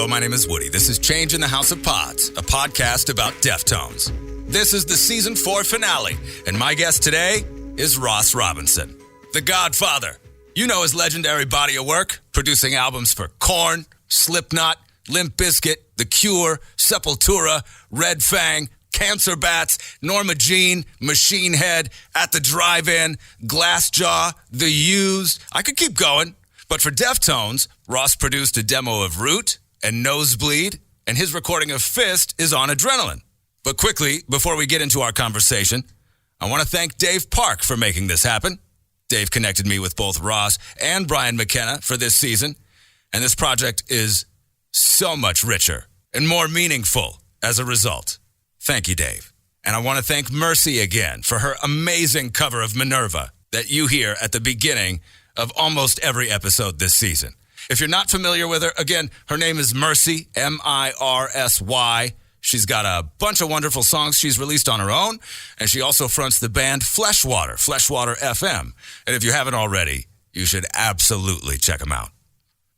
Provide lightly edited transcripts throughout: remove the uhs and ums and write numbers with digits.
Hello, my name is Woody. This is Change in the House of Pods, a podcast about Deftones. This is the season 4 finale, and my guest today is Ross Robinson, the Godfather. You know his legendary body of work, producing albums for Korn, Slipknot, Limp Bizkit, The Cure, Sepultura, Red Fang, Cancer Bats, Norma Jean, Machine Head, At the Drive-In, Glassjaw, The Used. I could keep going, but for Deftones, Ross produced a demo of Root and Nosebleed, and his recording of Fist is on Adrenaline. But quickly, before we get into our conversation, I want to thank Dave Park for making this happen. Dave connected me with both Ross and Brian McKenna for this season, and this project is so much richer and more meaningful as a result. Thank you, Dave. And I want to thank Mercy again for her amazing cover of Minerva that you hear at the beginning of almost every episode this season. If you're not familiar with her, again, her name is Mercy, M-I-R-S-Y. She's got a bunch of wonderful songs she's released on her own, and she also fronts the band Fleshwater FM. And if you haven't already, you should absolutely check them out.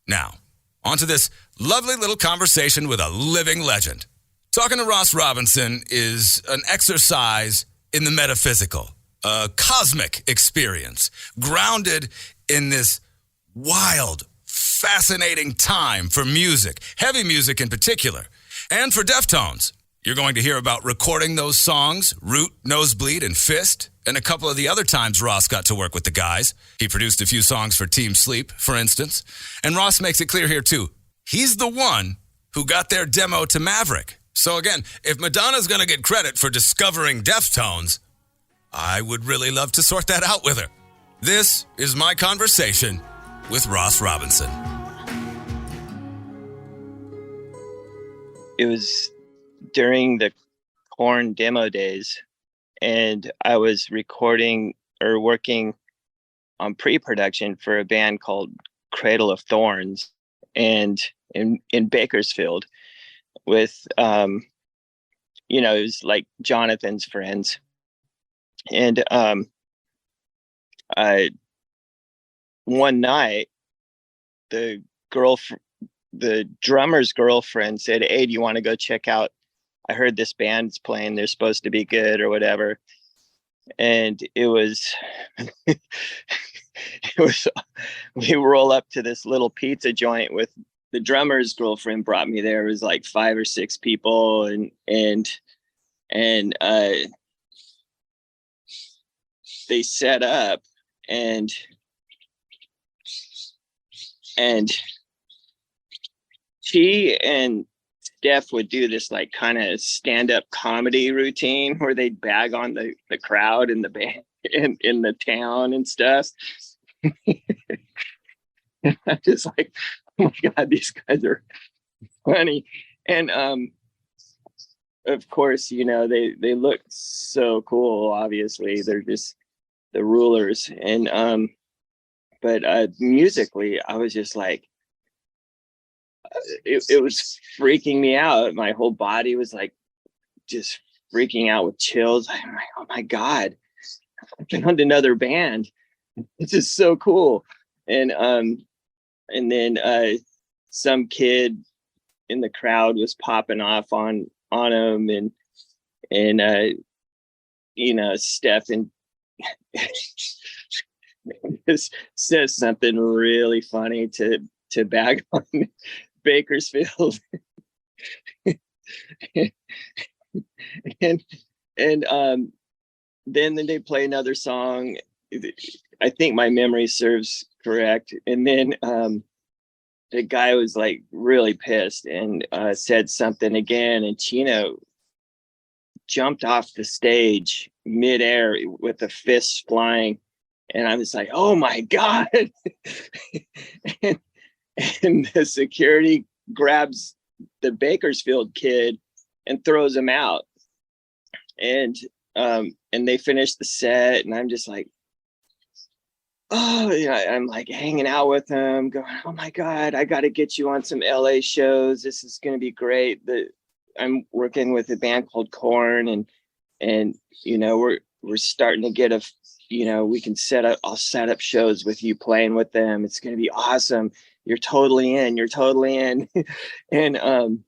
Now, on to this lovely little conversation with a living legend. Talking to Ross Robinson is an exercise in the metaphysical, a cosmic experience, grounded in this wild, fascinating time for music, heavy music in particular, and for Deftones. You're going to hear about recording those songs, Root, Nosebleed, and Fist, and a couple of the other times Ross got to work with the guys. He produced a few songs for Team Sleep, for instance. And Ross makes it clear here, too. He's the one who got their demo to Maverick. So again, if Madonna's going to get credit for discovering Deftones, I would really love to sort that out with her. This is my conversation with Ross Robinson. It was during the Korn demo days, and I was recording or working on pre-production for a band called Cradle of Thorns, and in Bakersfield with it was like Jonathan's friends. And one night the drummer's girlfriend said, "Hey, do you want to go check out? I heard this band's playing. They're supposed to be good or whatever." And it was, we roll up to this little pizza joint with the drummer's girlfriend brought me there. It was like 5 or 6 people, and they set up, and she and Steph would do this like kind of stand-up comedy routine where they'd bag on the crowd and the band in the town and stuff. And I'm just like, oh my God, these guys are funny. And of course, they look so cool. Obviously, they're just the rulers. And but musically, I was just like, it was freaking me out. My whole body was like just freaking out with chills. I'm like, oh my God, I found another band. This is so cool. And then some kid in the crowd was popping off on him, and Steph and just says something really funny to bag on Bakersfield. and then they play another song. I think my memory serves correct. And then the guy was like really pissed and said something again, and Chino jumped off the stage midair with the fists flying, and I was like, oh my God. and the security grabs the Bakersfield kid and throws him out, and they finish the set, and I'm just like, oh yeah, I'm like hanging out with him going, oh my God, I got to get you on some LA shows. This is going to be great. I'm working with a band called Korn, and we're starting to get we can I'll set up shows with you playing with them. It's going to be awesome. You're totally in. And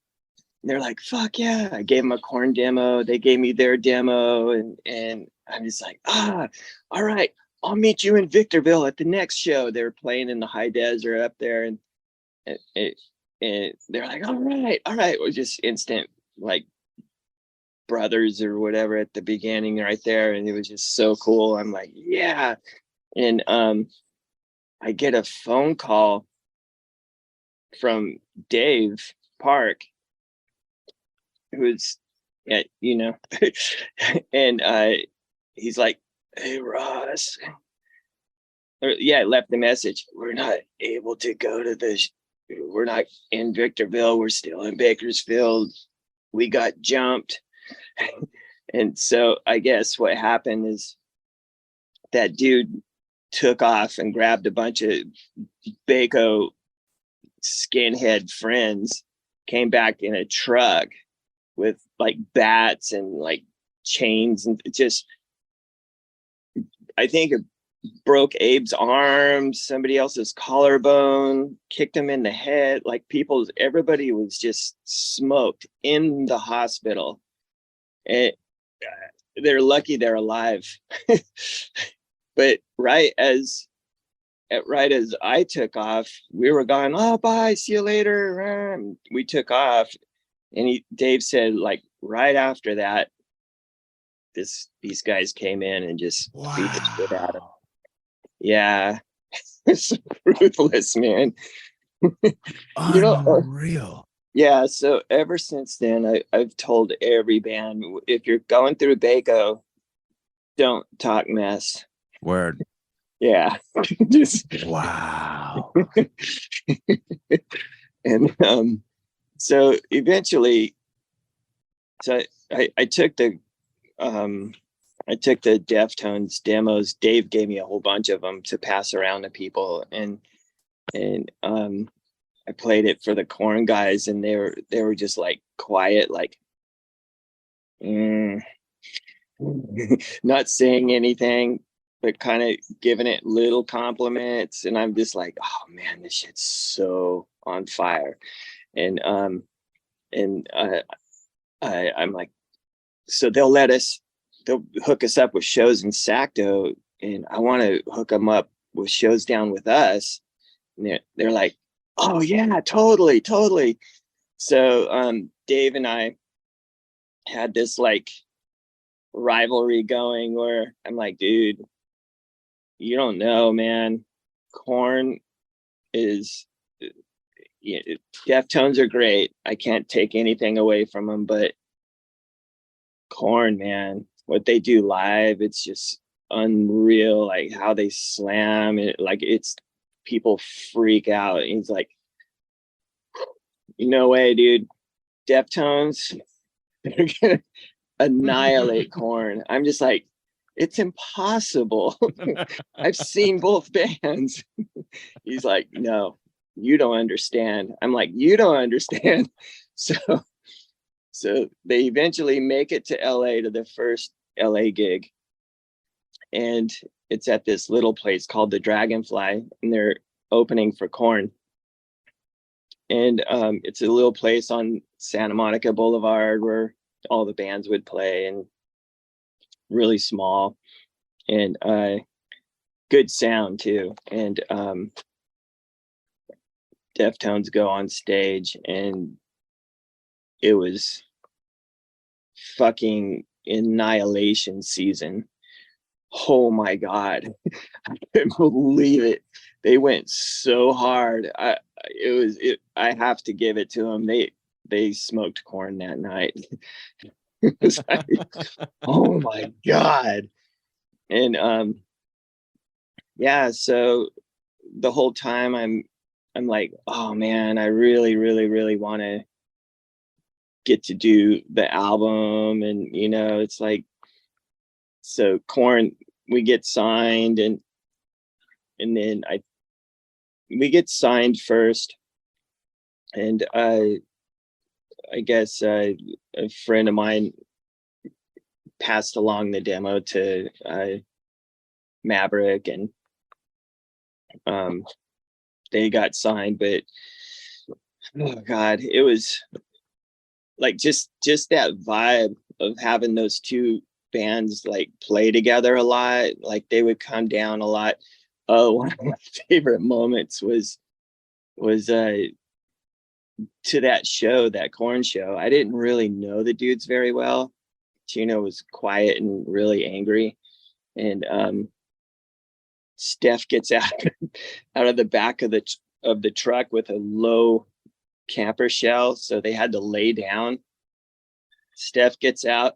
they're like, fuck yeah. I gave them a Korn demo. They gave me their demo. And I'm just like, all right, I'll meet you in Victorville at the next show. They were playing in the high desert up there. And they're like, all right. It was just instant, like, brothers or whatever at the beginning right there. And it was just so cool. I'm like, yeah. And I get a phone call from Dave Park, who's and he's like, hey Ross, I left the message. We're not able to go to we're not in Victorville, we're still in Bakersfield, we got jumped. And so I guess what happened is that dude took off and grabbed a bunch of Baco skinhead friends, came back in a truck with like bats and like chains, and just, I think it broke Abe's arm, somebody else's collarbone, kicked him in the head. Like everybody was just smoked in the hospital. And they're lucky they're alive. But right as I took off, we were gone. Oh, bye, see you later. We took off, and Dave said, like, right after that, these guys came in and just beat the shit out of him. Yeah, it's ruthless, man. Unreal. Yeah. So ever since then, I've told every band, if you're going through Baco, don't talk mess. Word. Yeah. Just wow. And so eventually, I took the Deftones demos. Dave gave me a whole bunch of them to pass around to people, and I played it for the Korn guys, and they were just like quiet, like not saying anything, but kind of giving it little compliments. And I'm just like, oh man, this shit's so on fire. And I'm like, so they'll hook us up with shows in Sacto, and I want to hook them up with shows down with us. And they're like, oh yeah, totally. So Dave and I had this like rivalry going where I'm like, dude, you don't know, man. Korn is, Deftones are great. I can't take anything away from them, but Korn, man, what they do live, it's just unreal. Like how they slam it, like it's, people freak out. He's like, no way, dude. Deftones, they're gonna annihilate Korn. I'm just like, it's impossible. I've seen both bands. He's like, no, you don't understand. I'm like, you don't understand. So they eventually make it to LA, to the first LA gig. And it's at this little place called the Dragonfly, and they're opening for Korn. And it's a little place on Santa Monica Boulevard where all the bands would play, and really small, and good sound too. And Deftones go on stage, and it was fucking Annihilation Season. Oh my God. I couldn't believe it. They went so hard. I have to give it to them. They smoked Korn that night. It was like, oh my God. And yeah, so the whole time I'm like, oh man, I really, really, really want to get to do the album. And it's like, so Korn, we get signed, and then we get signed first, and I guess a friend of mine passed along the demo to Maverick, and they got signed. But oh God, it was like just that vibe of having those two bands like play together a lot. Like they would come down a lot. Oh, one of my favorite moments was to that show, that Korn show. I didn't really know the dudes very well. Chino was quiet and really angry, and Steph gets out of the back of the truck with a low camper shell, so they had to lay down. Steph gets out.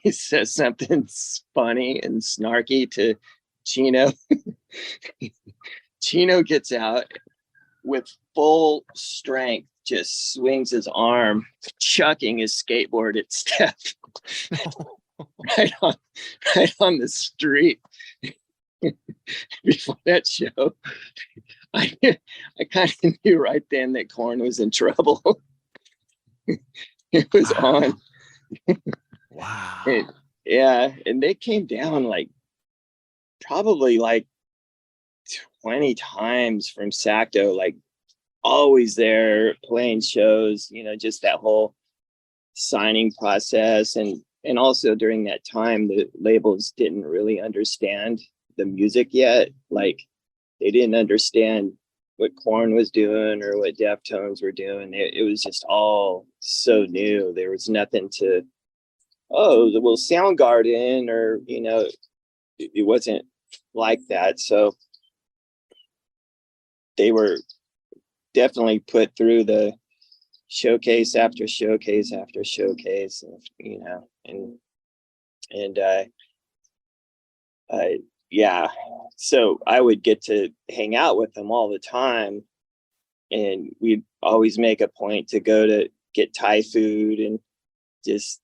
He says something funny and snarky to Chino. Chino gets out with full strength, just swings his arm, chucking his skateboard at Steph right on the street. Before that show, I kind of knew right then that Korn was in trouble. It was on. Wow. And they came down like probably like 20 times from Sacto, like always there playing shows, you know, just that whole signing process. And also during that time, the labels didn't really understand the music yet. Like they didn't understand what Korn was doing or what Deftones were doing. It was just all so new. There was nothing to, oh, well, Soundgarden, or, you know, it wasn't like that. So they were definitely put through the showcase after showcase after showcase, you know, and yeah, so I would get to hang out with them all the time, and we'd always make a point to go to get Thai food and just,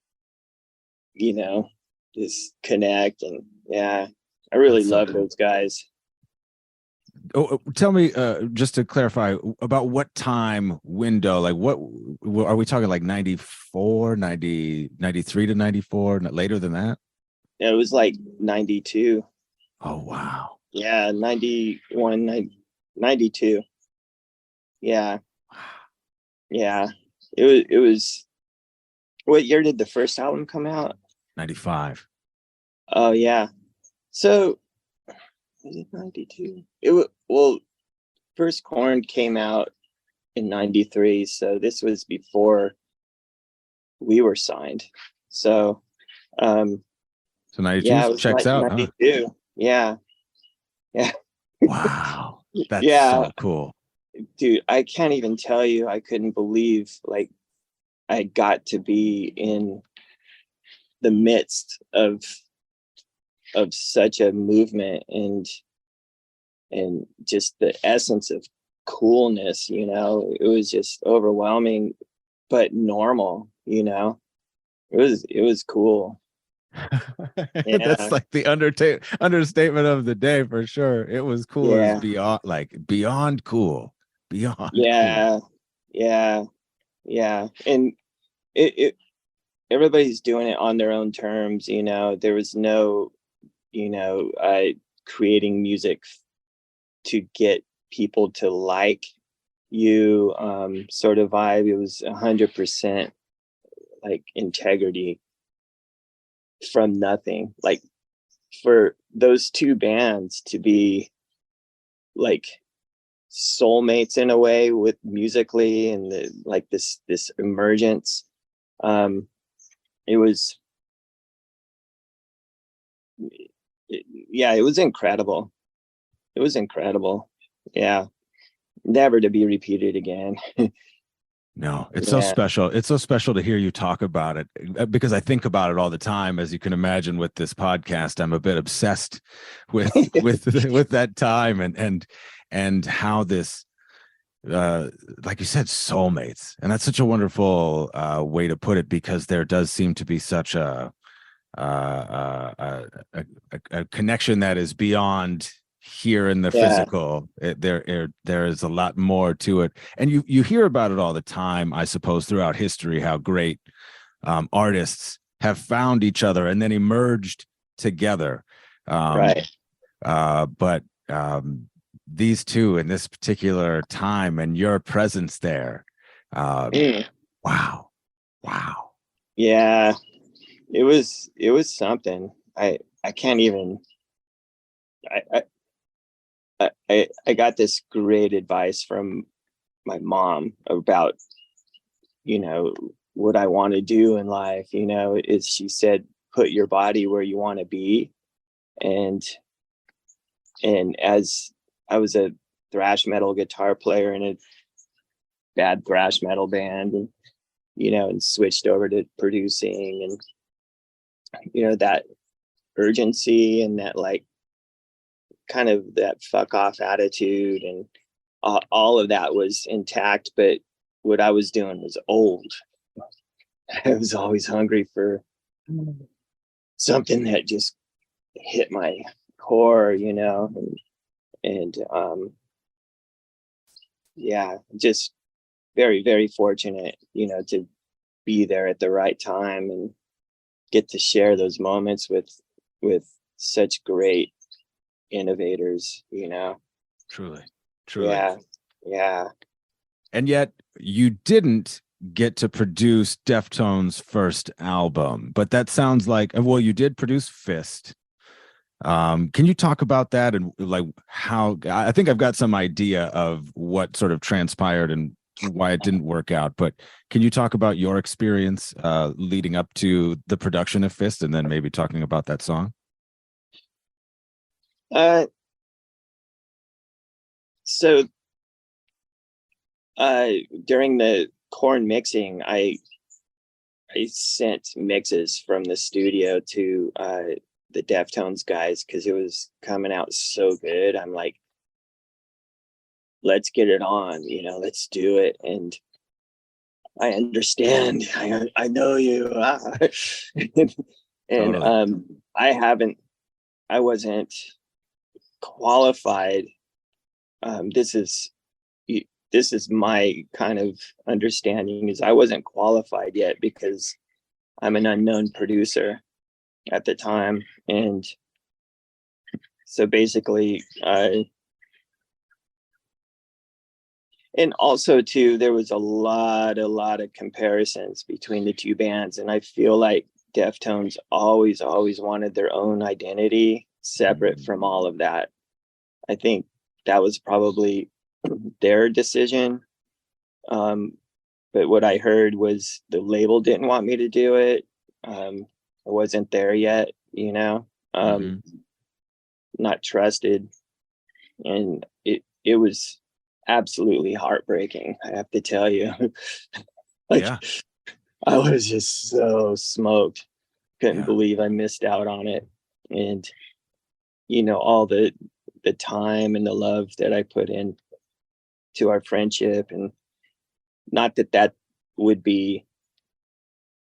you know, just connect. And yeah, I really love those guys. Oh, tell me, just to clarify, about what time window, like what are we talking, like 94, 90, 93 to 94, later than that? It was like 92. Oh, wow. Yeah, 91, 92. Yeah. Yeah. It was, what year did the first album come out? 95. Oh, yeah. So, was it 92? Well, first Korn came out in 93, so this was before we were signed. So, so 92 yeah, it was checks like out, 92. Huh? Yeah. Wow, that's so cool, dude. I can't even tell you. I couldn't believe like I got to be in the midst of such a movement, and just the essence of coolness, you know. It was just overwhelming, but normal, you know. It was cool. Yeah. That's like the understatement of the day for sure. It was cool. Yeah. It was beyond cool. Yeah. Cool. Yeah. And it everybody's doing it on their own terms, you know. There was no, you know, creating music to get people to like you, sort of vibe. It was 100% like integrity from nothing. Like for those two bands to be like soulmates in a way, with musically, and like this emergence, it was incredible. It was incredible. Yeah, never to be repeated again. No, it's so special. It's so special to hear you talk about it, because I think about it all the time. As you can imagine, with this podcast, I'm a bit obsessed with with that time, and how this, like you said, soulmates, and that's such a wonderful way to put it, because there does seem to be such a connection that is beyond here in the physical. There is a lot more to it, and you hear about it all the time, I suppose, throughout history, how great artists have found each other and then emerged together. Right. But these two in this particular time and your presence there, wow. Yeah, it was something. I can't even. I got this great advice from my mom about, what I want to do in life. Is she said, put your body where you want to be, and as I was a thrash metal guitar player in a bad thrash metal band, and and switched over to producing, and that urgency and that like kind of that fuck off attitude, and all of that was intact, but what I was doing was old. I was always hungry for something that just hit my core, and yeah, just very, very fortunate, to be there at the right time and get to share those moments with such great innovators, Truly. Yeah. And yet you didn't get to produce Deftones' first album, but that sounds like, well, you did produce Fist. Can you talk about that and like how? I think I've got some idea of what sort of transpired and why it didn't work out, but can you talk about your experience leading up to the production of Fist, and then maybe talking about that song? So during the Korn mixing, I sent mixes from the studio to the Deftones guys because it was coming out so good. I'm like, let's get it on, let's do it. And I understand. I know you. and Totally. I wasn't qualified. This is my kind of understanding, is I wasn't qualified yet because I'm an unknown producer at the time. And so basically, and also too, there was a lot of comparisons between the two bands. And I feel like Deftones always wanted their own identity separate from all of that. I think that was probably their decision. But what I heard was the label didn't want me to do it. I wasn't there yet, not trusted. And it was absolutely heartbreaking, I have to tell you. Yeah. I was just so smoked. Couldn't believe I missed out on it. And, all the time and the love that I put in to our friendship, and not that would be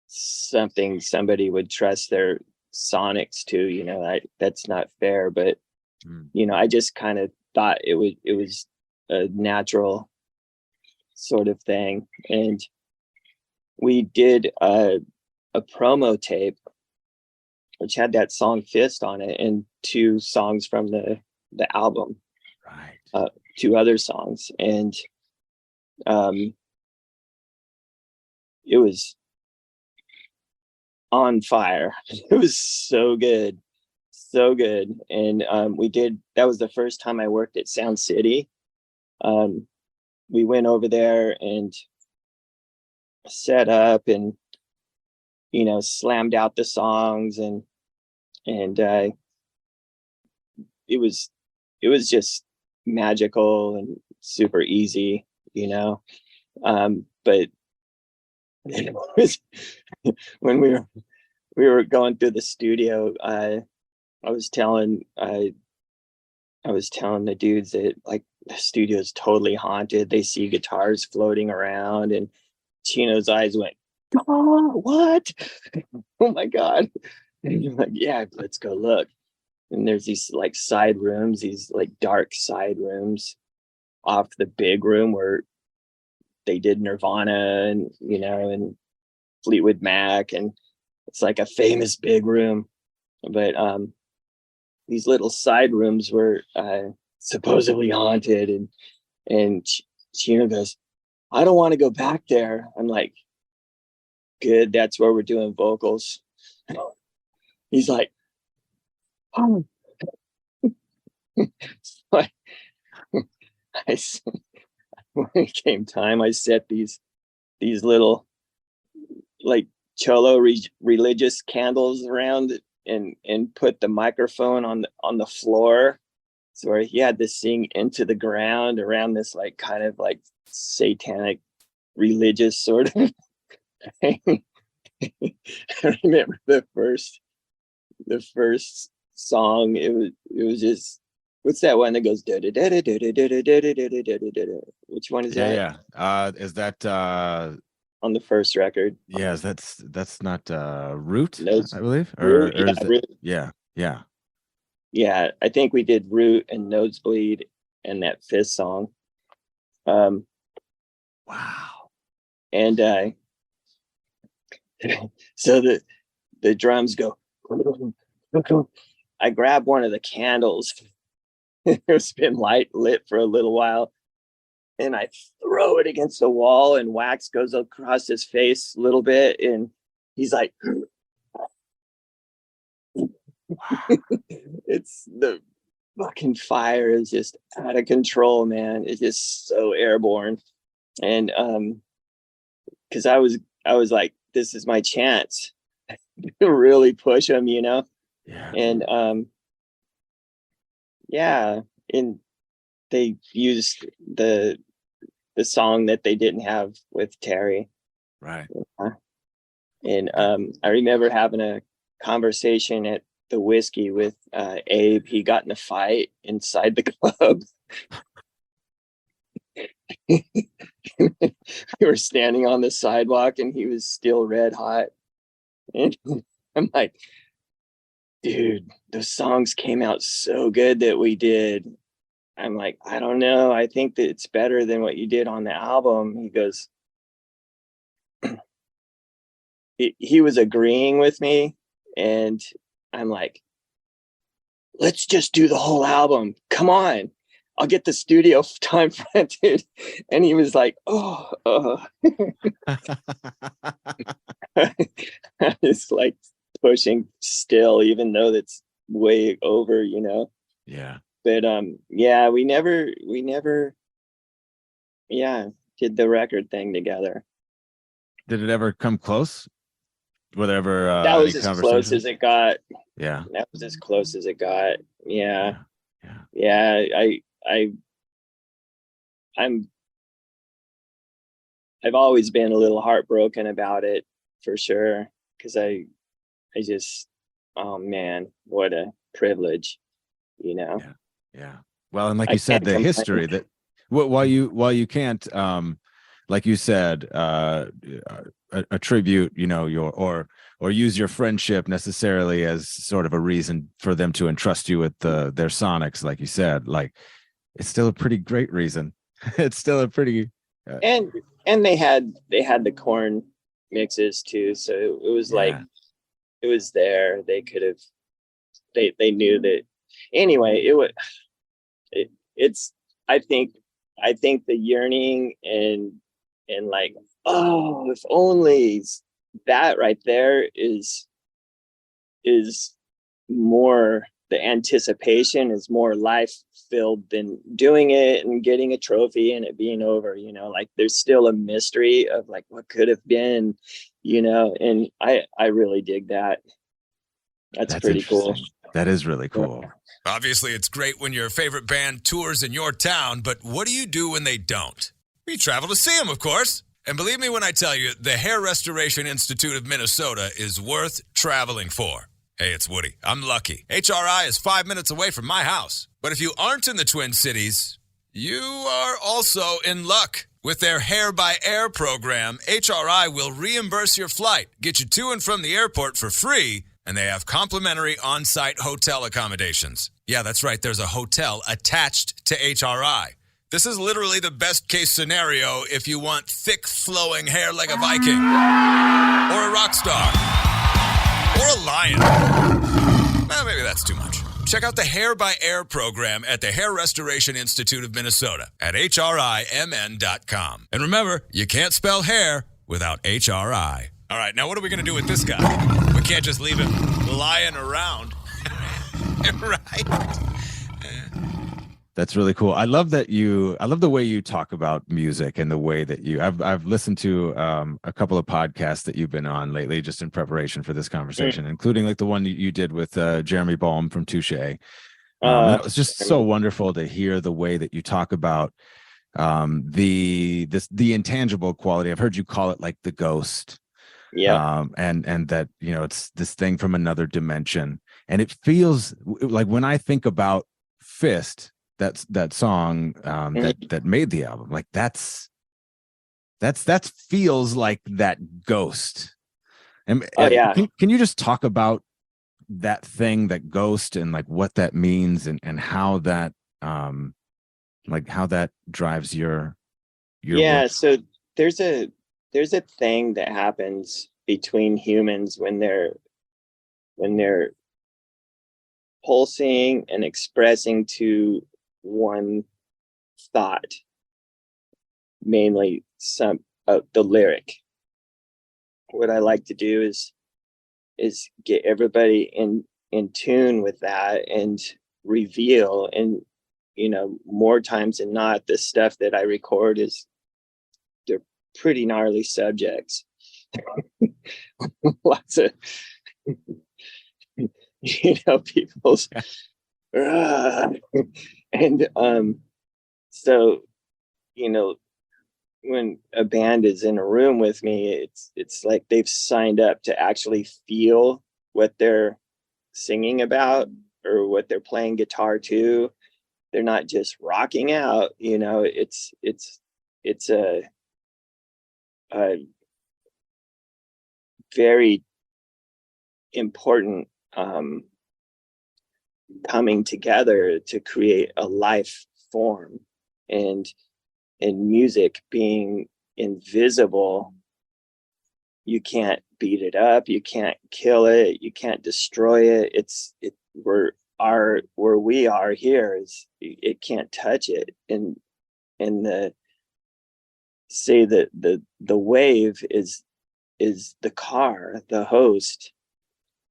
something somebody would trust their sonics to, that's not fair, but I just kind of thought it was a natural sort of thing. And we did a promo tape which had that song Fist on it and 2 songs from the album, right? 2 other songs, and it was on fire. It was so good. And that was the first time I worked at Sound City. We went over there and set up and slammed out the songs, and it was just magical and super easy, but it was, when we were going through the studio, I was telling the dudes that like the studio is totally haunted. They see guitars floating around, and Chino's eyes went, "Oh, what? Oh my God." And you're like, "Yeah, let's go look." And there's these like side rooms, these like dark side rooms off the big room where they did Nirvana and and Fleetwood Mac, and It's like a famous big room, but these little side rooms were supposedly haunted, and Chino goes, I don't want to go back there. I'm like, good, that's where we're doing vocals. He's like, oh. So when it came time, I set these little like cholo religious candles around and put the microphone on the floor, so where he had to sing into the ground around this like kind of like satanic religious sort of thing. I remember the first song. It was just, what's that one that goes da da da da da da da da da da da? Which one is that? Yeah. Is that on the first record? Yeah, that's not Root, I believe. Root, or yeah, is it, Root. Yeah. Yeah, I think we did Root and Nosebleed and that fifth song. Wow. And so the drums go. I grab one of the candles. It's been lit for a little while, and I throw it against the wall, and wax goes across his face a little bit, and he's like, it's the fucking fire is just out of control, man. It's just so airborne. And because I was like, this is my chance to really push him, you know. Yeah. And yeah, and they used the song that they didn't have with Terry. Right. And I remember having a conversation at the Whiskey with Abe. He got in a fight inside the club. We were standing on the sidewalk and he was still red hot. And I'm like, dude, those songs came out so good that we did. I'm like, I don't know. I think that it's better than what you did on the album. He goes, he was agreeing with me. And I'm like, let's just do the whole album. Come on. I'll get the studio time rented. And he was like, oh. It's like pushing still, even though that's way over, you know? Yeah. But yeah, we never did the record thing together. Did it ever come close? Whatever. That was as close as it got. Yeah. That was as close as it got. Yeah. I've always been a little heartbroken about it, for sure, because I just, oh man, what a privilege, you know. Yeah. Well, and like you said, the history that while you can't like you said, attribute, you know, your or use your friendship necessarily as sort of a reason for them to entrust you with their sonics, like you said, like it's still a pretty great reason. It's still a pretty and they had the corn mixes too, so it was like it was there. They could have they knew that anyway. It's I think the yearning and like, oh, if only, that right there is more, the anticipation is more life filled than doing it and getting a trophy and it being over, you know. Like there's still a mystery of like what could have been, you know. And I really dig that. That's pretty cool. That is really cool. Obviously, it's great when your favorite band tours in your town, but what do you do when they don't? We travel to see them, of course. And believe me when I tell you, the Hair Restoration Institute of Minnesota is worth traveling for. Hey, it's Woody. I'm lucky. HRI is 5 minutes away from my house. But if you aren't in the Twin Cities, you are also in luck. With their Hair by Air program, HRI will reimburse your flight, get you to and from the airport for free, and they have complimentary on-site hotel accommodations. Yeah, that's right. There's a hotel attached to HRI. This is literally the best case scenario if you want thick flowing hair like a Viking or a rock star. or a lion. Well, maybe that's too much. Check out the Hair by Air program at the Hair Restoration Institute of Minnesota at hrimn.com. And remember, you can't spell hair without HRI. All right, now what are we going to do with this guy? We can't just leave him lying around. Right? That's really cool. I love the way you talk about music and the way that I've listened to a couple of podcasts that you've been on lately, just in preparation for this conversation, including like the one you did with Jeremy Baum from Touche. That was just so wonderful to hear the way that you talk about the intangible quality. I've heard you call it like the ghost. Yeah. And that, it's this thing from another dimension. And it feels like when I think about Fist, that song that made the album, like that feels like that ghost. And can you just talk about that thing, that ghost, and like what that means and how that how that drives your work? So there's a thing that happens between humans when they're pulsing and expressing to one thought, mainly some of the lyric. What I like to do is get everybody in tune with that and reveal. And more times than not, the stuff that I record they're pretty gnarly subjects. Lots of people's and so when a band is in a room with me, it's like they've signed up to actually feel what they're singing about or what they're playing guitar to. They're not just rocking out, it's a very important coming together to create a life form. And music being invisible, you can't beat it up, you can't kill it, you can't destroy it. Where we are here it can't touch it. And the wave is the car, the host,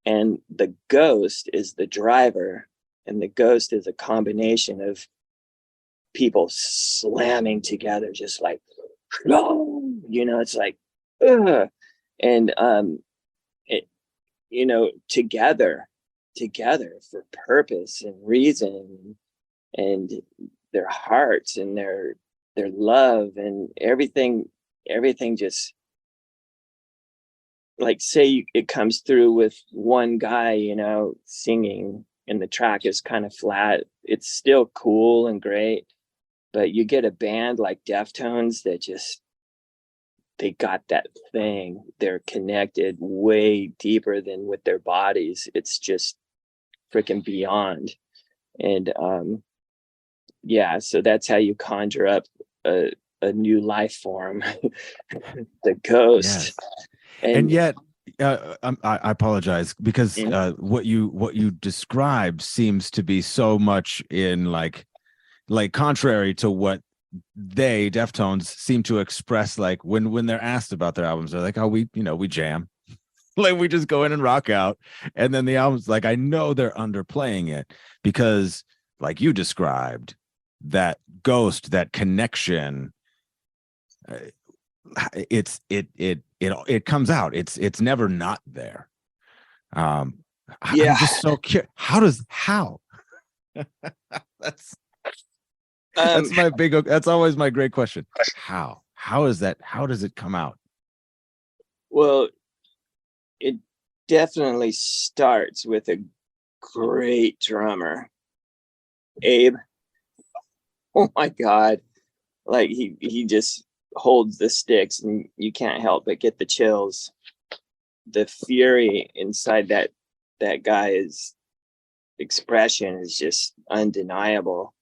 and the ghost is the driver. And the ghost is a combination of people slamming together, just like, it's like, ugh. And together for purpose and reason, and their hearts and their love and everything just, like, say it comes through with one guy, singing, and the track is kind of flat. It's still cool and great, but you get a band like Deftones that they got that thing. They're connected way deeper than with their bodies. It's just freaking beyond. And so that's how you conjure up a new life form, the ghost. Yes. And yet I apologize because what you described seems to be so much in like contrary to what Deftones seem to express. Like when they're asked about their albums, they're like, oh, we jam. Like we just go in and rock out. And then the album's like, I know they're underplaying it because, like you described, that ghost, that connection, it comes out. It's never not there. I'm just so curious. How? That's always my great question. How is that? How does it come out? Well, it definitely starts with a great drummer, Abe. Oh my God. Like he just holds the sticks and you can't help but get the chills. The fury inside that guy's expression is just undeniable.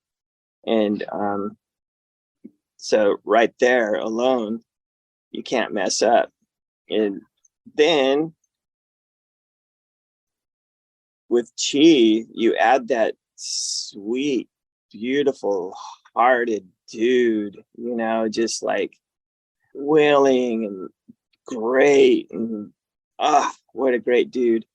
And so right there alone, you can't mess up. And then with Chi, you add that sweet, beautiful hearted dude, you know, just like willing and great, and what a great dude,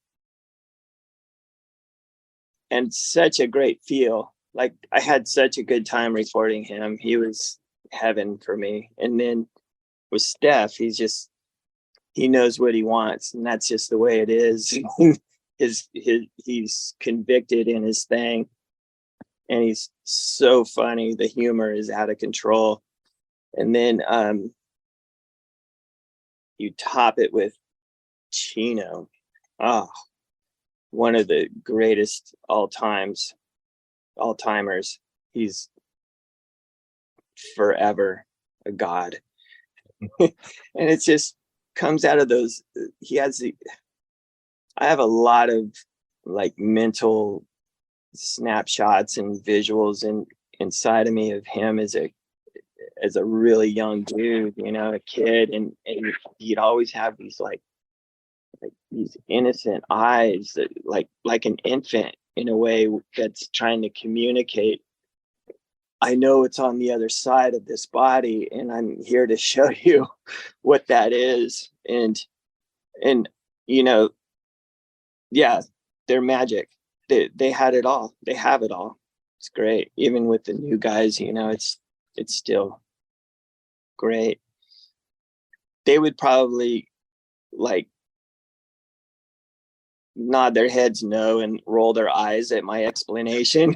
and such a great feel. Like, I had such a good time recording him. He was heaven for me. And then with Steph, he knows what he wants, and that's just the way it is. He's convicted in his thing, and he's so funny. The humor is out of control. And then you top it with Chino. One of the greatest all-timers. He's forever a god. And it just comes out of those. I have a lot of like mental snapshots and visuals inside of me of him as a really young dude, you know, a kid, and he'd always have these like these innocent eyes that like an infant, in a way that's trying to communicate, I know it's on the other side of this body, and I'm here to show you what that is. And you know, yeah, they're magic. They had it all. They have it all. It's great. Even with the new guys, you know, it's still great. They would probably like nod their heads no and roll their eyes at my explanation.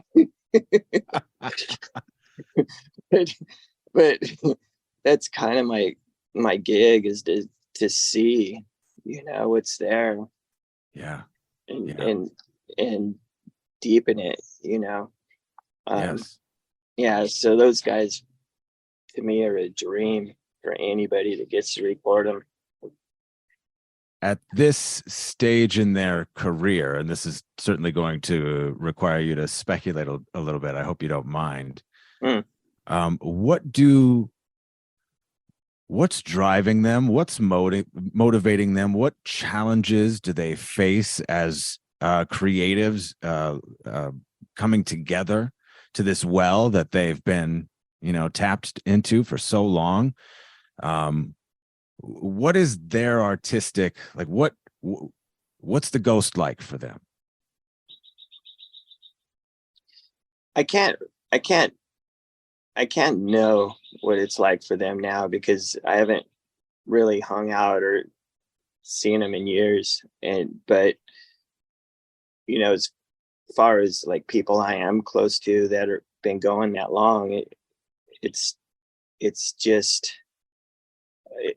but that's kind of my gig, is to see, you know, what's there. Yeah. And deepen it, you know. Yes. Yeah, so those guys to me are a dream for anybody that gets to record them. At this stage in their career, and this is certainly going to require you to speculate a little bit, I hope you don't mind. What's driving them? What's motivating them? What challenges do they face as creatives coming together to this well that they've been, you know, tapped into for so long? What is their artistic, like, what's the ghost like for them? I can't know what it's like for them now, because I haven't really hung out or seen them in years. But you know, as far as like people I am close to that are been going that long, it's just,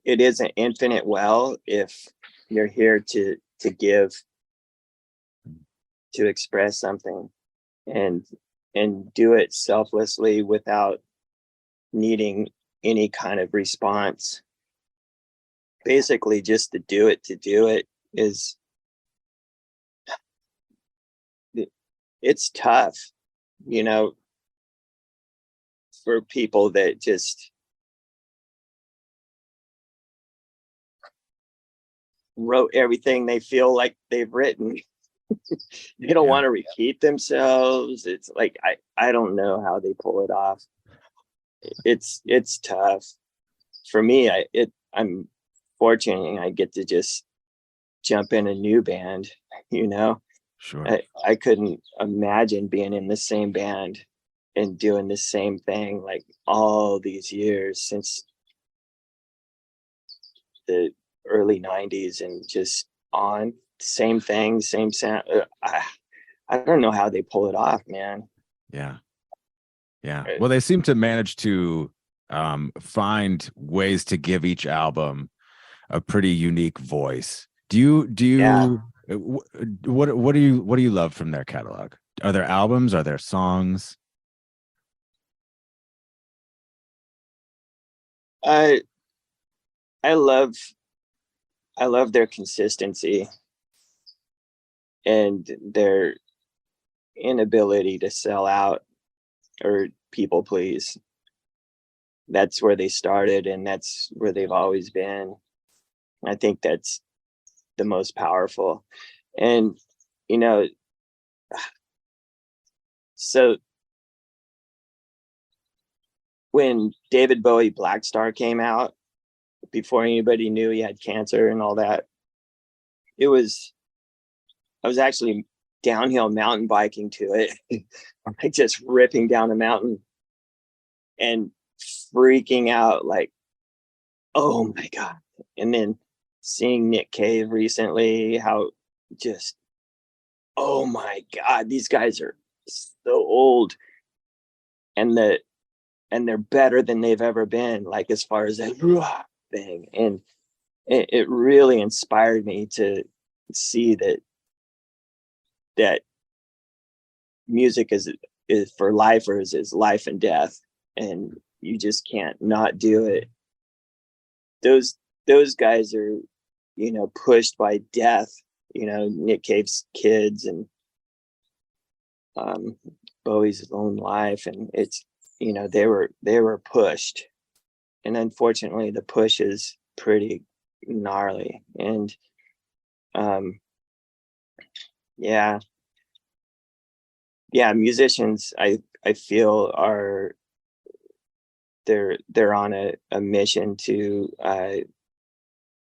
it is an infinite well if you're here to give, to express something, and do it selflessly without needing any kind of response. Basically, just to do it is, it's tough, you know, for people that just wrote everything they feel like they've written. They don't want to repeat themselves. It's like, I don't know how they pull it off. It's tough for me. I'm fortunate I get to just jump in a new band, you know. Sure. I couldn't imagine being in the same band and doing the same thing like all these years, since the early 90s, and just on same thing, same sound. I don't know how they pull it off, man. Yeah. Well, they seem to manage to find ways to give each album a pretty unique voice. Do you what do you love from their catalog? Are there albums? Are there songs? I love their consistency and their inability to sell out or people please. That's where they started, and that's where they've always been. I think that's the most powerful. And you know, So when David Bowie Black Star came out, before anybody knew he had cancer and all that, I was actually downhill mountain biking to it, like just ripping down a mountain and freaking out, like, oh my God. And then seeing Nick Cave recently, how just, oh my God, these guys are so old, and they're better than they've ever been, like as far as that thing. And it really inspired me to see that music is for lifers, is life and death, and you just can't not do it. Those guys are, pushed by death, Nick Cave's kids and Bowie's own life, and it's, they were pushed, and unfortunately the push is pretty gnarly. And yeah, musicians, I feel they're on a mission to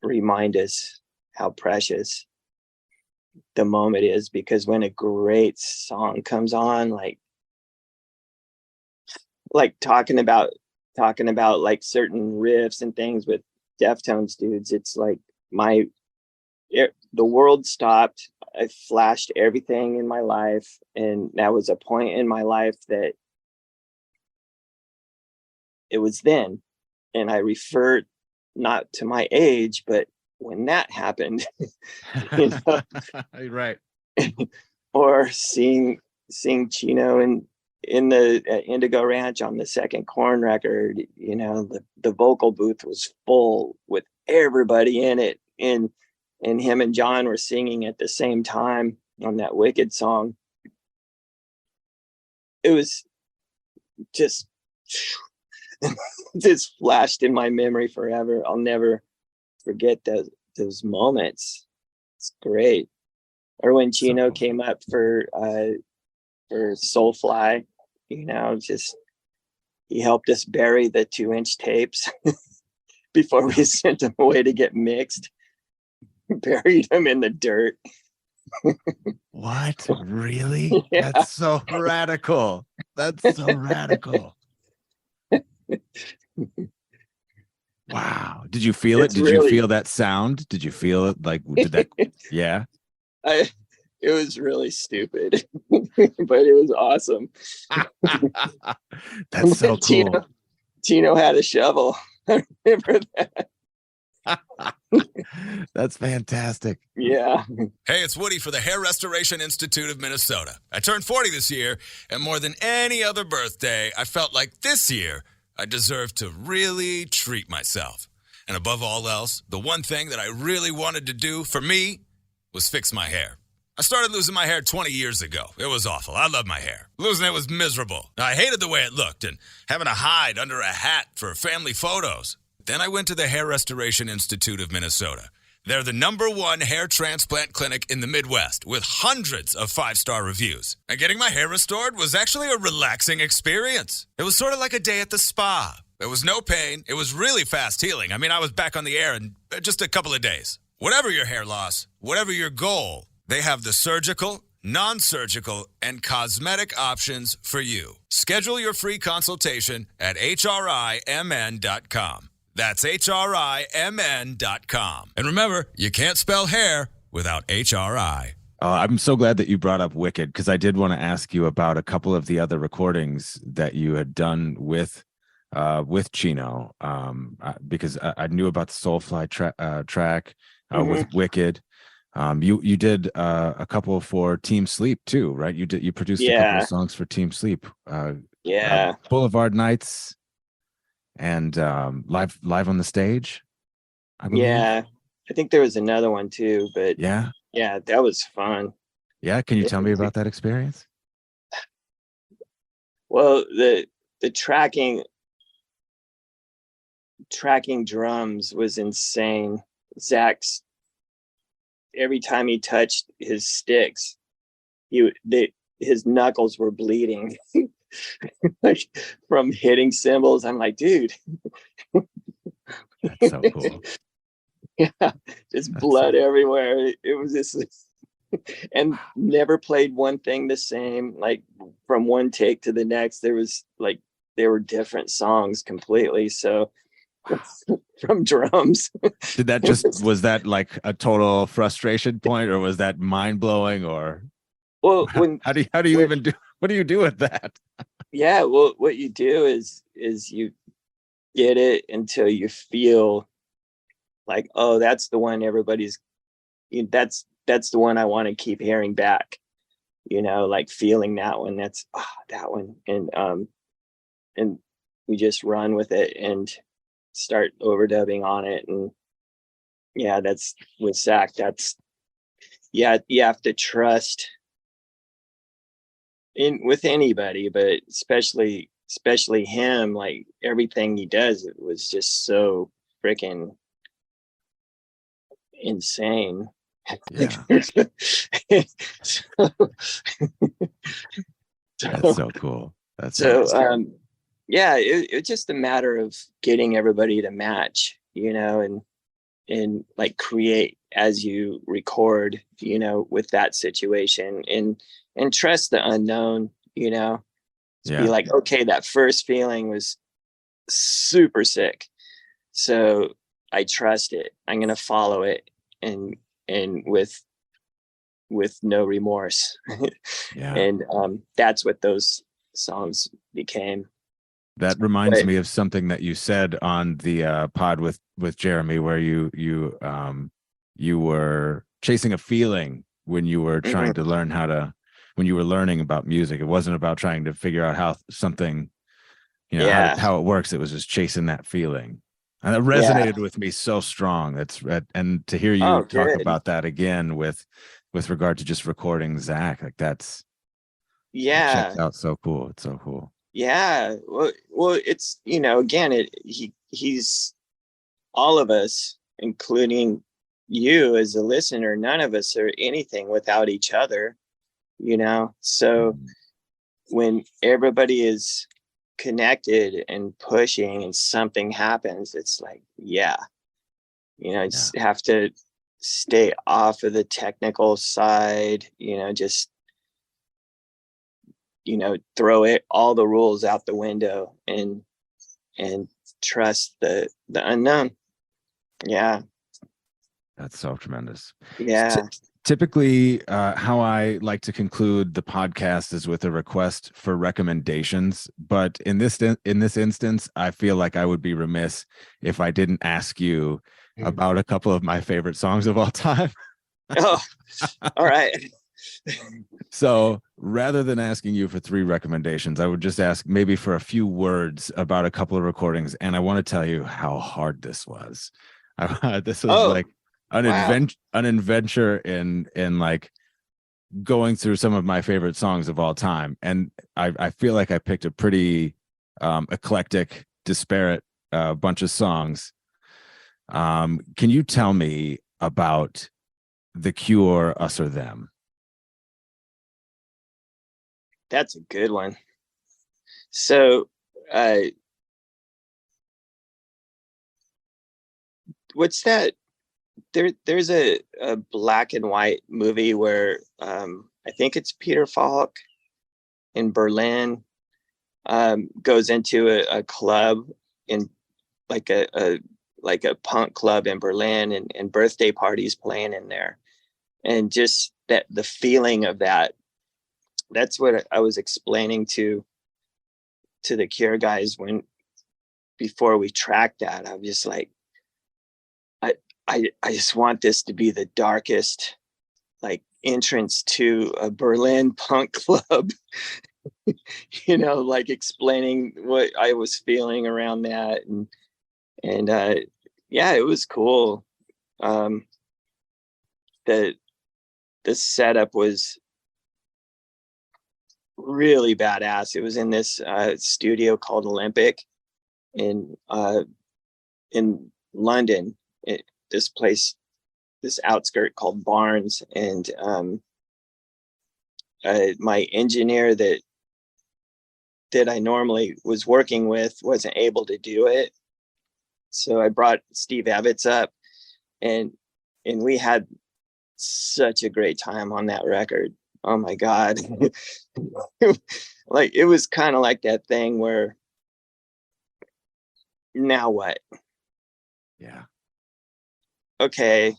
remind us how precious the moment is, because when a great song comes on, like talking about like certain riffs and things with Deftones dudes, it's like the world stopped. I flashed everything in my life, and that was a point in my life that it was then. And I refer not to my age, but when that happened, Right. or seeing Chino in the Indigo Ranch on the second Korn record, the vocal booth was full with everybody in it, and him and John were singing at the same time on that Wicked song. It was just flashed in my memory forever. I'll never forget those moments. It's great. Or when Chino came up for Soulfly, just he helped us bury the 2-inch tapes before we sent them away to get mixed. Buried them in the dirt. What? Really? Yeah. That's so radical. That's so radical. Wow. Did you feel it? Did you feel that sound? Did you feel it? Like, did that? Yeah. It was really stupid, but it was awesome. That's so cool. Tino had a shovel. I remember that. That's fantastic. Yeah. Hey, it's Woody for the Hair Restoration Institute of Minnesota. I turned 40 this year, and more than any other birthday, I felt like this year I deserved to really treat myself. And above all else, the one thing that I really wanted to do for me was fix my hair. I started losing my hair 20 years ago. It was awful. I loved my hair. Losing it was miserable. I hated the way it looked and having to hide under a hat for family photos. Then I went to the Hair Restoration Institute of Minnesota. They're the #1 hair transplant clinic in the Midwest with hundreds of 5-star reviews. And getting my hair restored was actually a relaxing experience. It was sort of like a day at the spa. There was no pain. It was really fast healing. I mean, I was back on the air in just a couple of days. Whatever your hair loss, whatever your goal, they have the surgical, non-surgical, and cosmetic options for you. Schedule your free consultation at hrimn.com. That's hrimn.com. And remember, you can't spell hair without HRI. I'm so glad that you brought up Wicked, because I did want to ask you about a couple of the other recordings that you had done with Chino, because I knew about the Soulfly track with Wicked. You did a couple for Team Sleep too, right? You produced a couple of songs for Team Sleep. Boulevard Nights and live on the stage, I believe. Yeah, I think there was another one too, but yeah, that was fun. Yeah, can you tell me about that experience? Well, the tracking drums was insane. Zach's, every time he touched his sticks, his knuckles were bleeding like from hitting cymbals. I'm like, dude. That's so cool. Yeah, just blood everywhere. It was just, and never played one thing the same. Like from one take to the next, there were different songs completely. So from drums. Did that was that like a total frustration point, or was that mind blowing, or well, how do you even do, what do you do with that? Yeah, well, what you do is you get it until you feel like, oh, that's the one that's the one I want to keep hearing back, like feeling that one. That's that one. And we just run with it and start overdubbing on it. And yeah, that's with Zach. That's, yeah, you have to trust with anybody, but especially him. Like everything he does, it was just so freaking insane. Yeah. That's so cool. That's so yeah, it's just a matter of getting everybody to match, and like create as you record, with that situation, and trust the unknown, yeah. Be like, okay, that first feeling was super sick, so I trust it. I'm gonna follow it, and with no remorse. Yeah. And that's what those songs became. That reminds me of something that you said on the pod with Jeremy, where you were chasing a feeling when you were trying to learn when you were learning about music. It wasn't about trying to figure out how something, how it works. It was just chasing that feeling. And that resonated with me so strong. And to hear you talk about that again with regard to just recording Zach, like that checks out so cool. It's so cool. Yeah. Well, it's, again, he's all of us, including you as a listener. None of us are anything without each other, so when everybody is connected and pushing and something happens, it's like, just have to stay off of the technical side, just throw all the rules out the window and trust the unknown. Yeah, that's so tremendous. Yeah. Typically, how I like to conclude the podcast is with a request for recommendations. But in this instance, I feel like I would be remiss if I didn't ask you about a couple of my favorite songs of all time. Oh, all right. So rather than asking you for 3 recommendations, I would just ask maybe for a few words about a couple of recordings. And I want to tell you how hard this was. This was like an adventure in like going through some of my favorite songs of all time. And I feel like I picked a pretty eclectic, disparate bunch of songs. Can you tell me about The Cure, Us or Them? That's a good one. So what's that? There's a black and white movie where I think it's Peter Falk in Berlin goes into a club in like a punk club in Berlin, and birthday parties playing in there, and just that the feeling of that's what I was explaining to the Cure guys before we tracked that. I'm just like, I just want this to be the darkest like entrance to a Berlin punk club, like explaining what I was feeling around that. And it was cool. The setup was really badass. It was in this studio called Olympic in London. This outskirt called Barnes, and my engineer that I normally was working with wasn't able to do it. So I brought Steve Evans up, and we had such a great time on that record. Oh my God. Like, it was kind of like that thing where, now what? Yeah. Okay.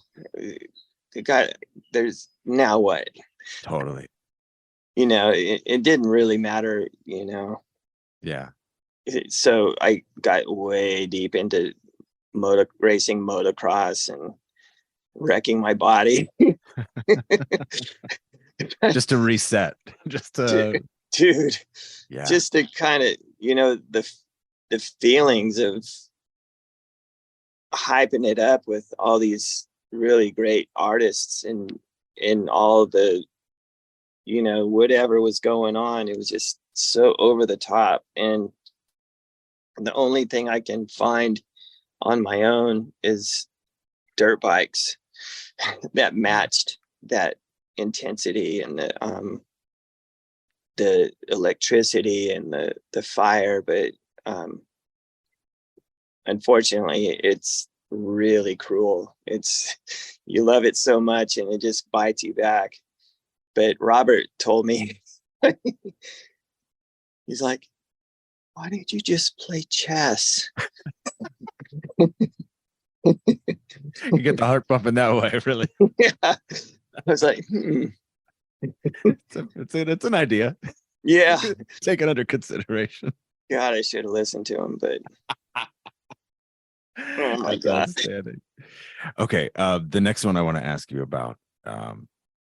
There's now what? Totally. It didn't really matter, Yeah. So I got way deep into racing motocross and wrecking my body. Just to reset. Just to dude, yeah. just to kind of, the feelings of hyping it up with all these really great artists and all the, whatever was going on. It was just so over the top. And the only thing I can find on my own is dirt bikes that matched that intensity and the electricity and the fire. But unfortunately, it's really cruel. You love it so much and it just bites you back. But Robert told me, he's like, why didn't you just play chess? You get the heart pumping that way, really. Yeah. I was like, It's an idea. Yeah. Take it under consideration. God, I should have listened to him, but oh my That's God. outstanding. Okay. The next one I want to ask you about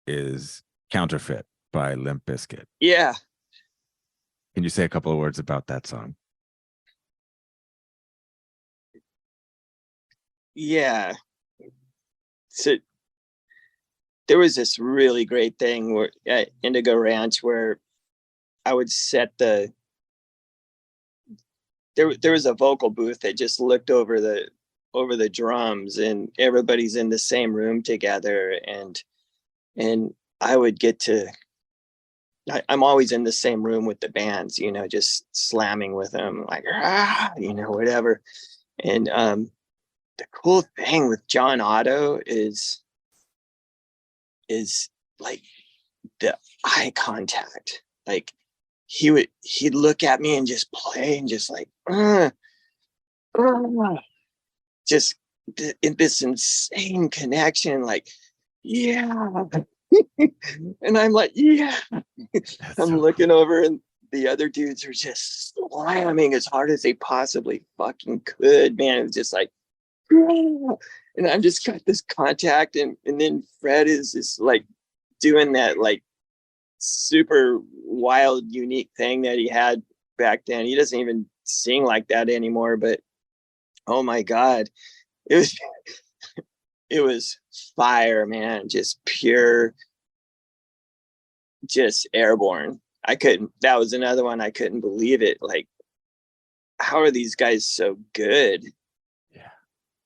is Counterfeit by Limp Bizkit. Yeah. Can you say a couple of words about that song? Yeah. So there was this really great thing where at Indigo Ranch where I would set there was a vocal booth that just looked over the drums, and everybody's in the same room together, and I would get to I'm always in the same room with the bands, just slamming with them, like, whatever. And the cool thing with John Otto is like the eye contact. Like, he'd look at me and just play and just like, just in this insane connection, like, yeah. And I'm like, yeah. I'm looking over, and the other dudes are just slamming as hard as they possibly fucking could, man. It was just like, and I'm just got this contact, and then Fred is just like doing that like super wild, unique thing that he had back then. He doesn't even sing like that anymore, but oh my God, it was fire, man. Just pure, just airborne. That was another one. I couldn't believe it. Like, how are these guys so good? Yeah.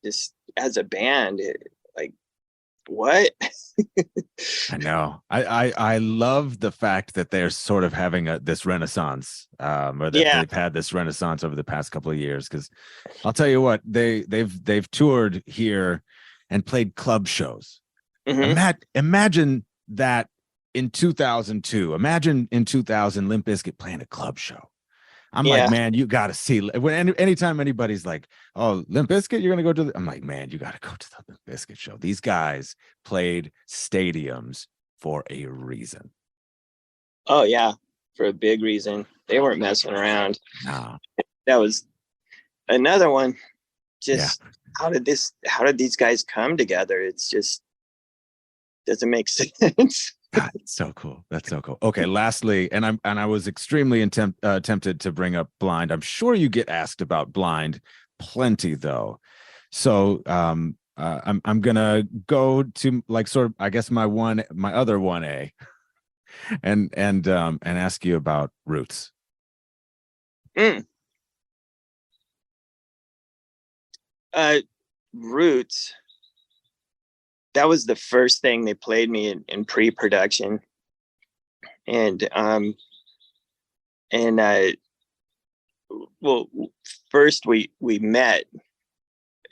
Just as a band, like, what? I know. I love the fact that they're sort of having this renaissance, or that they've had this renaissance over the past couple of years. Because I'll tell you what, they've toured here and played club shows. Mm-hmm. Imagine that in 2002. Imagine in 2000, Limp Bizkit playing a club show. I'm like, man, you got to see. Anytime anybody's like, oh, Limp Bizkit, you're going to go to I'm like, man, you got to go to the Limp Bizkit show. These guys played stadiums for a reason. Oh, yeah, for a big reason. They weren't messing around. No. That was another one. Just how did these guys come together? It's just doesn't make sense. God, it's so cool. That's so cool. Okay, lastly, and I was extremely tempted to bring up Blind. I'm sure you get asked about Blind plenty, though. So I'm gonna go to like sort of, I guess, my other 1A, and ask you about Roots. Roots. That was the first thing they played me in pre-production. And and well, first we met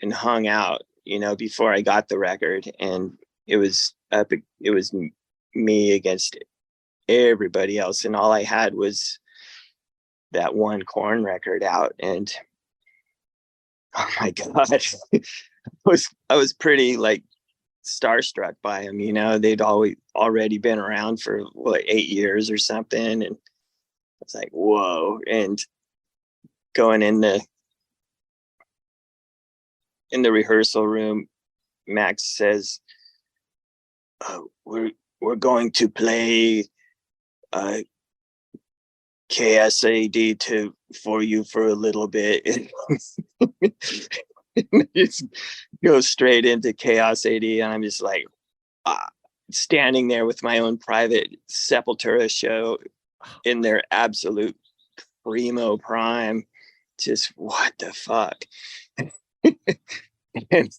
and hung out, you know, before I got the record, and it was me against everybody else, and all I had was that one Korn record out, and oh my god, I was pretty like starstruck by him. You know, they'd already been around for what, 8 years or something, and it's like, whoa. And going in the rehearsal room, Max says, we're going to play KSAD for you for a little bit. Just go straight into Chaos AD, and I'm just like standing there with my own private Sepultura show in their absolute primo prime. Just what the fuck. and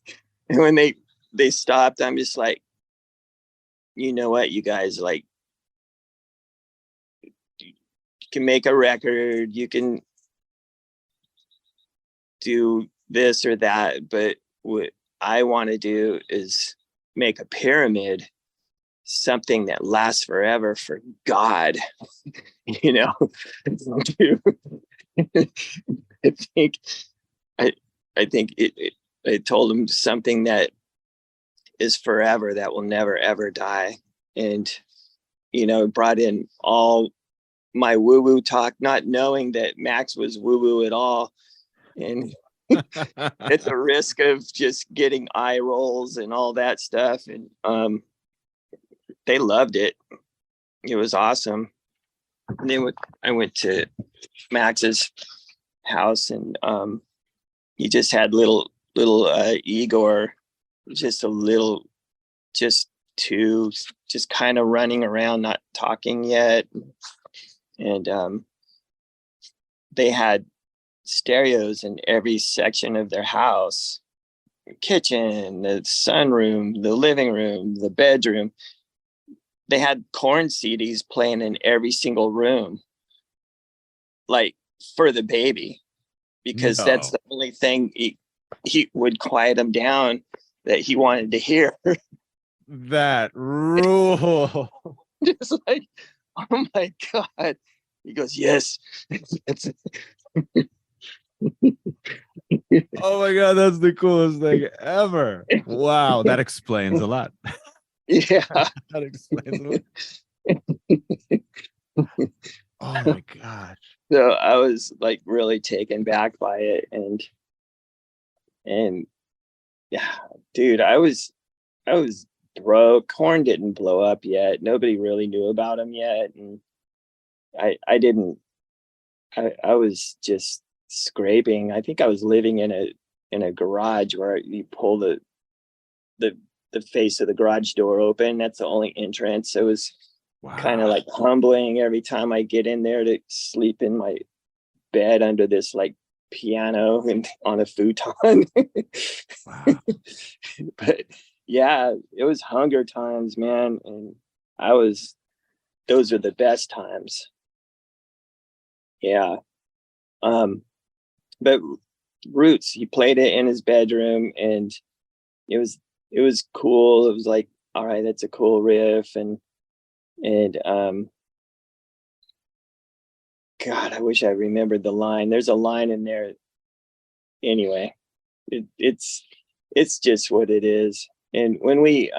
when they stopped, I'm just like, you know what, you guys, like, you can make a record, you can do this or that, but what I want to do is make a pyramid, something that lasts forever for God. You know. I think I told him something that is forever, that will never ever die. And you know, brought in all my woo-woo talk, not knowing that Max was woo-woo at all. And at the risk of just getting eye rolls and all that stuff. And they loved it. It was awesome. And then I went to Max's house, and he just had little Igor, just kind of running around, not talking yet. And they had stereos in every section of their house: the kitchen, the sunroom, the living room, the bedroom. They had Korn CDs playing in every single room, like for the baby, because that's the only thing he would quiet him down that he wanted to hear. That rule. Just like, oh my God. He goes, yes. Oh my God, that's the coolest thing ever. Wow, that explains a lot. Yeah. That explains a lot. Oh my gosh. So I was like really taken back by it. And yeah, dude, I was broke. Korn didn't blow up yet. Nobody really knew about him yet. And I was just scraping. I think I was living in a garage where you pull the face of the garage door open. That's the only entrance. It was kind of like humbling every time I get in there to sleep in my bed under this like piano and on a futon. Wow. But yeah, it was hunger times, man. And those are the best times. Yeah. But Roots, he played it in his bedroom, and it was cool. It was like, all right, that's a cool riff. And God, I wish I remembered the line. There's a line in there. Anyway, it's just what it is. And when we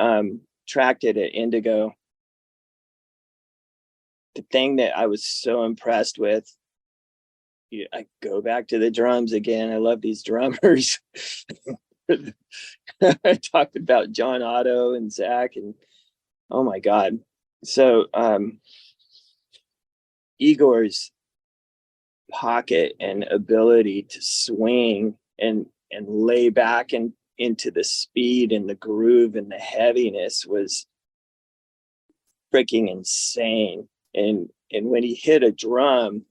tracked it at Indigo, the thing that I was so impressed with, I go back to the drums again. I love these drummers. I talked about John Otto and Zach, and oh my God. So Igor's pocket and ability to swing and lay back and into the speed and the groove and the heaviness was freaking insane. And when he hit a drum,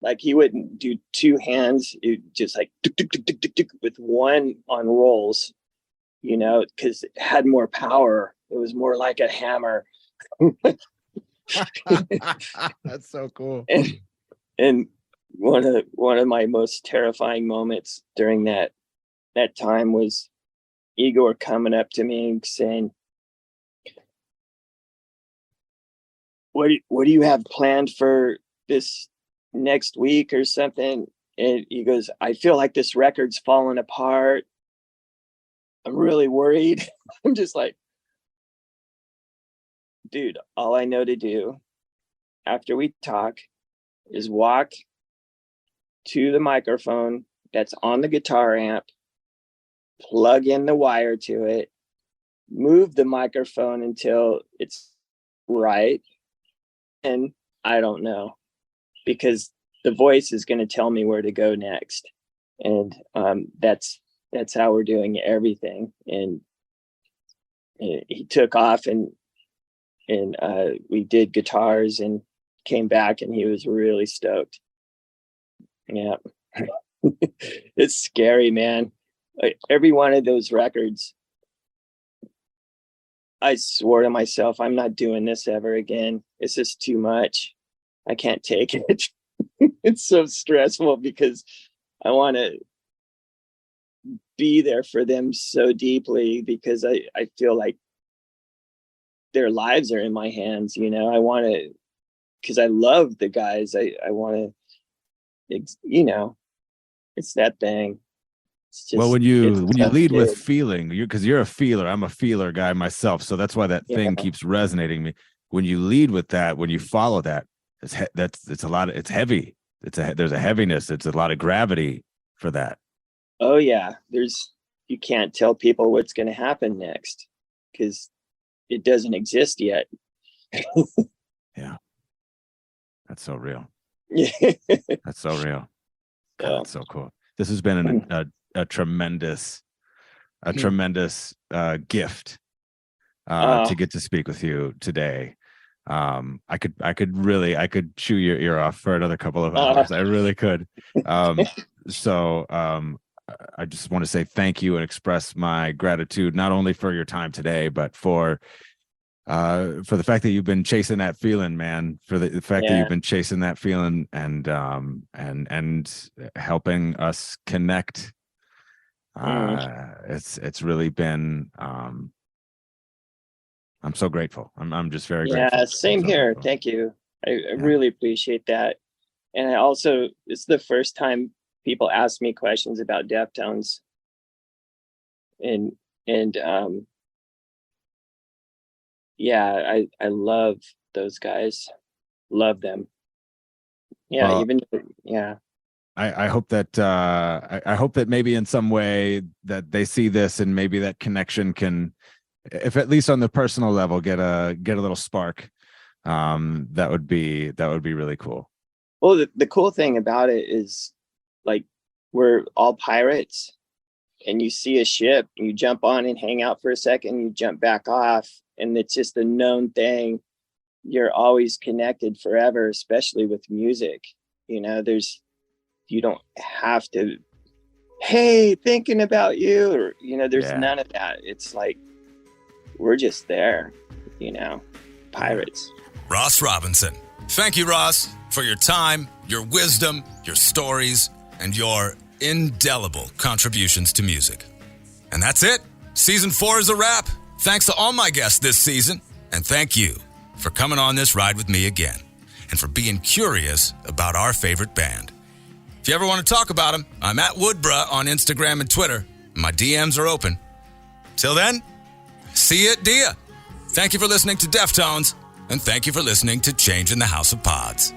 like he wouldn't do two hands, it just like with one on rolls, you know, because it had more power. It was more like a hammer. That's so cool. And one of my most terrifying moments during that time was Igor coming up to me and saying, what do you have planned for this next week or something? And he goes, I feel like this record's falling apart. I'm really worried. I'm just like, dude, all I know to do after we talk is walk to the microphone that's on the guitar amp, plug in the wire to it, move the microphone until it's right. And I don't know, because the voice is going to tell me where to go next. And that's how we're doing everything. And he took off and we did guitars and came back, and he was really stoked. Yeah. It's scary, man. Every one of those records, I swore to myself, I'm not doing this ever again. It's just too much. I can't take it. It's so stressful because I want to be there for them so deeply, because I feel like their lives are in my hands. You know, I want to, because I love the guys. I want to, you know, it's that thing. It's just, well, when you lead with feeling, because you're a feeler, I'm a feeler guy myself, so that's why that thing keeps resonating me. When you lead with that, when you follow that, it's a lot. It's heavy. There's a heaviness. It's a lot of gravity for that. Oh yeah, you can't tell people what's going to happen next because it doesn't exist yet. Yeah, that's so real. Yeah, that's so real. God, that's so cool. This has been a tremendous gift to get to speak with you today. I could chew your ear off for another couple of hours. I really could. So I just want to say thank you and express my gratitude, not only for your time today, but for the fact that you've been chasing that feeling, man, for the fact that you've been chasing that feeling and helping us connect. It's really been, I'm so grateful. I'm just very grateful. Yeah, same here. Grateful. Thank you. I really appreciate that. And I also, it's the first time people ask me questions about Deftones. And yeah, I love those guys. Love them. Yeah, I hope that I hope that maybe in some way that they see this and maybe that connection can, if at least on the personal level, get a little spark. That would be really cool. Well, the cool thing about it is, like, we're all pirates, and you see a ship, and you jump on and hang out for a second, you jump back off, and it's just a known thing. You're always connected forever, especially with music. You know, you don't have to, hey, thinking about you, or, you know, there's none of that. It's like, we're just there, you know, pirates. Ross Robinson. Thank you, Ross, for your time, your wisdom, your stories, and your indelible contributions to music. And that's it. Season 4 is a wrap. Thanks to all my guests this season. And thank you for coming on this ride with me again and for being curious about our favorite band. If you ever want to talk about them, I'm at Woodbruh on Instagram and Twitter. My DMs are open. Till then, see you at Dia. Thank you for listening to Deftones, and thank you for listening to Change in the House of Pods.